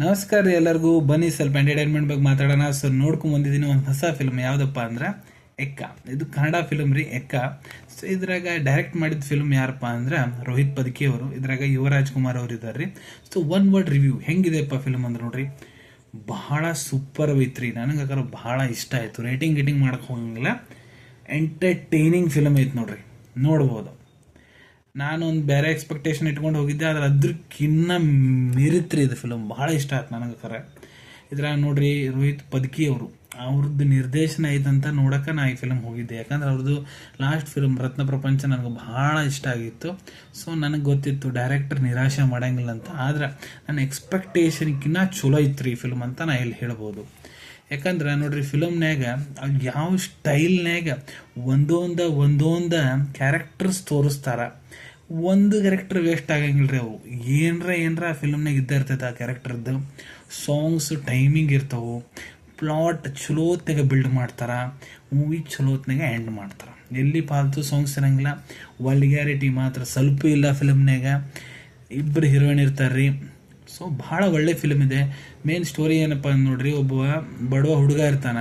ನಮಸ್ಕಾರ ರೀ ಎಲ್ಲರಿಗೂ. ಬನ್ನಿ ಸ್ವಲ್ಪ ಎಂಟರ್ಟೈನ್ಮೆಂಟ್ ಬಗ್ಗೆ ಮಾತಾಡೋಣ. ಸೊ ನೋಡ್ಕೊಂಡ್ ಬಂದಿದ್ದೀನಿ ಒಂದು ಹೊಸ ಫಿಲ್ಮ್. ಯಾವುದಪ್ಪ ಅಂದ್ರೆ ಎಕ್ಕ. ಇದು ಕನ್ನಡ ಫಿಲ್ಮ್ ರೀ, ಎಕ್ಕ. ಸೊ ಇದ್ರಾಗ ಡೈರೆಕ್ಟ್ ಮಾಡಿದ ಫಿಲ್ಮ್ ಯಾರಪ್ಪ ಅಂದ್ರೆ ರೋಹಿತ್ ಪದಕಿ ಅವರು. ಇದ್ರಾಗ ಯುವರಾಜ್ ಕುಮಾರ್ ಅವರು ಇದ್ದಾರೆ ರೀ. ಸೊ ಒನ್ ವರ್ಡ್ ರಿವ್ಯೂ ಹೆಂಗಿದೆಪ್ಪ ಫಿಲ್ಮ್ ಅಂದ್ರೆ ನೋಡ್ರಿ, ಬಹಳ ಸೂಪರ್ ಐತ್ರಿ. ನನಗೆ ಬಹಳ ಇಷ್ಟ ಆಯ್ತು. ರೇಟಿಂಗ್ ಮಾಡಕ್ ಹೋಗಂಗಿಲ್ಲ, ಎಂಟರ್ಟೈನಿಂಗ್ ಫಿಲ್ಮ್ ಐತಿ ನೋಡ್ರಿ, ನೋಡ್ಬೋದು. ನಾನೊಂದು ಬೇರೆ ಎಕ್ಸ್ಪೆಕ್ಟೇಷನ್ ಇಟ್ಕೊಂಡು ಹೋಗಿದ್ದೆ, ಆದ್ರೆ ಅದ್ರಕ್ಕಿನ್ನ ಮೀರಿತ್ರಿ ಇದು ಫಿಲಮ್. ಭಾಳ ಇಷ್ಟ ಆಯ್ತು ನನಗೆ. ಇದ್ರಾಗ ನೋಡ್ರಿ ರೋಹಿತ್ ಪದಕಿ ಅವರು, ಅವ್ರದ್ದು ನಿರ್ದೇಶನ ಐತಂತ ನೋಡಕ್ಕೆ ನಾ ಈ ಫಿಲಮ್ ಹೋಗಿದ್ದೆ. ಯಾಕಂದ್ರೆ ಅವ್ರದ್ದು ಲಾಸ್ಟ್ ಫಿಲ್ಮ್ ರತ್ನ ಪ್ರಪಂಚ ನನಗೆ ಭಾಳ ಇಷ್ಟ ಆಗಿತ್ತು. ಸೊ ನನಗೆ ಗೊತ್ತಿತ್ತು ಡೈರೆಕ್ಟರ್ ನಿರಾಶೆ ಮಾಡಂಗಿಲ್ಲ ಅಂತ. ಆದ್ರೆ ನನ್ನ ಎಕ್ಸ್ಪೆಕ್ಟೇಷನ್ಕಿನ್ನ ಚಲೋ ಇತ್ತು ಈ ಫಿಲ್ಮ್ ಅಂತ ನಾ ಇಲ್ಲಿ ಹೇಳ್ಬೋದು. ಯಾಕಂದ್ರೆ ನೋಡ್ರಿ ಫಿಲಮ್ನ್ಯಾಗ ಯಾವ ಸ್ಟೈಲ್ನ್ಯಾಗ ಒಂದೊಂದ ಕ್ಯಾರೆಕ್ಟರ್ಸ್ ತೋರಿಸ್ತಾರ. ಒಂದು ಕ್ಯಾರೆಕ್ಟರ್ ವೇಸ್ಟ್ ಆಗಂಗಿಲ್ರಿ. ಅವು ಏನರ ಫಿಲಮ್ನಾಗ ಇದ್ದ ಇರ್ತೈತೆ ಆ ಕ್ಯಾರೆಕ್ಟರ್ದು. ಸಾಂಗ್ಸ್ ಟೈಮಿಂಗ್ ಇರ್ತಾವೆ, ಪ್ಲಾಟ್ ಚಲೋತ್ನಾಗ ಬಿಲ್ಡ್ ಮಾಡ್ತಾರ, ಮೂವಿ ಚಲೋತ್ನಾಗ ಎಂಡ್ ಮಾಡ್ತಾರ. ಎಲ್ಲಿ ಫಾಲ್ತು ಸಾಂಗ್ಸ್ ಇರಂಗಿಲ್ಲ. ವಲ್ಗ್ಯಾರಿಟಿ ಮಾತ್ರ ಸ್ವಲ್ಪ ಇಲ್ಲ ಫಿಲಮ್ನಾಗ. ಇಬ್ಬರು ಹೀರೋಯಿನ್ ಇರ್ತಾರ್ರಿ. ಸೊ ಭಾಳ ಒಳ್ಳೆ ಫಿಲ್ಮ್ ಇದೆ. ಮೇನ್ ಸ್ಟೋರಿ ಏನಪ್ಪ ಅಂತ ನೋಡ್ರಿ, ಒಬ್ಬ ಬಡವ ಹುಡುಗ ಇರ್ತಾನ,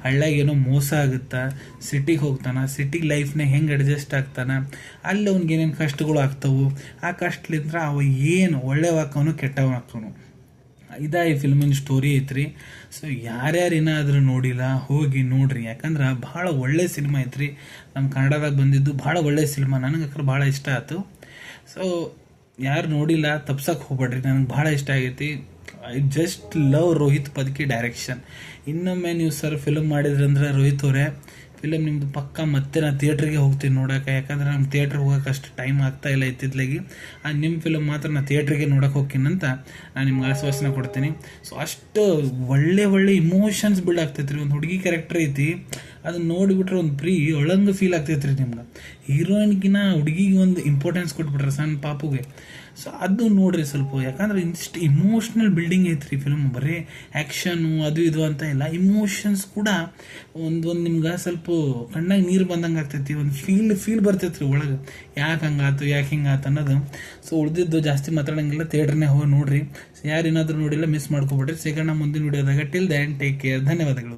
ಹಳ್ಳ್ಯಾಗ ಏನೋ ಮೋಸ ಆಗುತ್ತಾ, ಸಿಟಿಗೆ ಹೋಗ್ತಾನ. ಸಿಟಿ ಲೈಫ್ನಾಗ ಹೆಂಗೆ ಅಡ್ಜಸ್ಟ್ ಆಗ್ತಾನ, ಅಲ್ಲಿ ಅವ್ನಿಗೆ ಏನೇನು ಕಷ್ಟಗಳು ಆಗ್ತಾವು. ಆ ಕಷ್ಟಲಿಂದ ಅವ ಏನು ಒಳ್ಳೆವ ಹಾಕವನು ಕೆಟ್ಟವ ಹಾಕವನು. ಇದ ಈ ಫಿಲ್ಮಿನ ಸ್ಟೋರಿ ಐತ್ರಿ. ಸೊ ಯಾರ್ಯಾರು ಏನಾದರೂ ನೋಡಿಲ್ಲ ಹೋಗಿ ನೋಡ್ರಿ. ಯಾಕಂದ್ರೆ ಭಾಳ ಒಳ್ಳೆ ಸಿನಿಮಾ ಐತ್ರಿ. ನಮ್ಮ ಕನ್ನಡದಾಗ ಬಂದಿದ್ದು ಭಾಳ ಒಳ್ಳೆ ಸಿನಿಮಾ. ನನಗೆ ಭಾಳ ಇಷ್ಟ ಆಯ್ತು. ಸೊ ಯಾರು ನೋಡಿಲ್ಲ ತಪ್ಸಕ್ಕೆ ಹೋಗ್ಬೇಡ್ರಿ, ನನಗೆ ಭಾಳ ಇಷ್ಟ ಆಗೈತಿ. I just love Rohit Padaki direction. ಇನ್ನೊಮ್ಮೆ ನೀವು ಸರ್ ಫಿಲ್ಮ್ ಮಾಡಿದ್ರಂದ್ರೆ ರೋಹಿತ್ ಅವರೇ, ಫಿಲಮ್ ನಿಮ್ದು ಪಕ್ಕ ಮತ್ತೆ ನಾನು ಥಿಯೇಟ್ರಿಗೆ ಹೋಗ್ತೀನಿ ನೋಡೋಕೆ. ಯಾಕಂದ್ರೆ ನಮ್ಗೆ ಥಿಯೇಟ್ರಿಗೆ ಹೋಗೋಕೆ ಅಷ್ಟು ಟೈಮ್ ಆಗ್ತಾ ಇಲ್ಲ ಇತ್ತಿದ್ಲಾಗಿ. ನಿಮ್ಮ ಫಿಲಮ್ ಮಾತ್ರ ನಾನು ಥಿಯೇಟ್ರಿಗೆ ನೋಡೋಕೆ ಹೋಗ್ತೀನಂತ ನಾನು ನಿಮ್ಗೆ ಆಶ್ವಾಸನೆ ಕೊಡ್ತೀನಿ. ಸೊ ಅಷ್ಟು ಒಳ್ಳೆ ಇಮೋಷನ್ಸ್ ಬಿಲ್ಡ್ ಆಗ್ತೈತೆ ರೀ. ಒಂದು ಹುಡುಗಿ ಕ್ಯಾರೆಕ್ಟರ್ ಐತಿ, ಅದನ್ನ ನೋಡಿಬಿಟ್ರೆ ಒಂದು ಒಳಂಗೆ ಫೀಲ್ ಆಗ್ತೈತೆ ರೀ ನಿಮ್ಗೆ. ಹೀರೋಯಿನ್ಗಿನ ಹುಡುಗಿಗೆ ಒಂದು ಇಂಪಾರ್ಟೆನ್ಸ್ ಕೊಟ್ಬಿಟ್ರೆ ಸಣ್ಣ ಪಾಪುಗೆ. ಸೊ ಅದು ನೋಡ್ರಿ ಸ್ವಲ್ಪ. ಯಾಕಂದ್ರೆ ಇಷ್ಟು ಇಮೋಷ್ನಲ್ ಬಿಲ್ಡಿಂಗ್ ಐತ್ರಿ ಫಿಲ್ಮ್. ಬರೀ ಆ್ಯಕ್ಷನು ಅದು ಇದು ಅಂತ ಇಲ್ಲ, ಇಮೋಷನ್ಸ್ ಕೂಡ ಒಂದು ನಿಮ್ಗೆ ಸ್ವಲ್ಪ ಕಣ್ಣಾಗ ನೀರು ಬಂದಂಗೆ ಆಗ್ತೈತಿ. ಒಂದು ಫೀಲ್ ಬರ್ತೈತ್ರಿ ಒಳಗೆ, ಯಾಕೆ ಹಂಗಾತು ಯಾಕೆ ಹಿಂಗಾತು ಅನ್ನೋದು. ಸೊ ಉಳಿದಿದ್ದು ಜಾಸ್ತಿ ಮಾತಾಡೋಂಗಿಲ್ಲ, ಥಿಯೇಟ್ರ್ನೇ ಹೋಗಿ ನೋಡ್ರಿ. ಯಾರೇನಾದರೂ ನೋಡಿಲ್ಲ ಮಿಸ್ ಮಾಡ್ಕೊಬಿಡ್ರಿ. ಸಿಗೋಣ ಮುಂದಿನ ವಿಡಿಯೋದಾಗ. Till then take care. ಧನ್ಯವಾದಗಳು.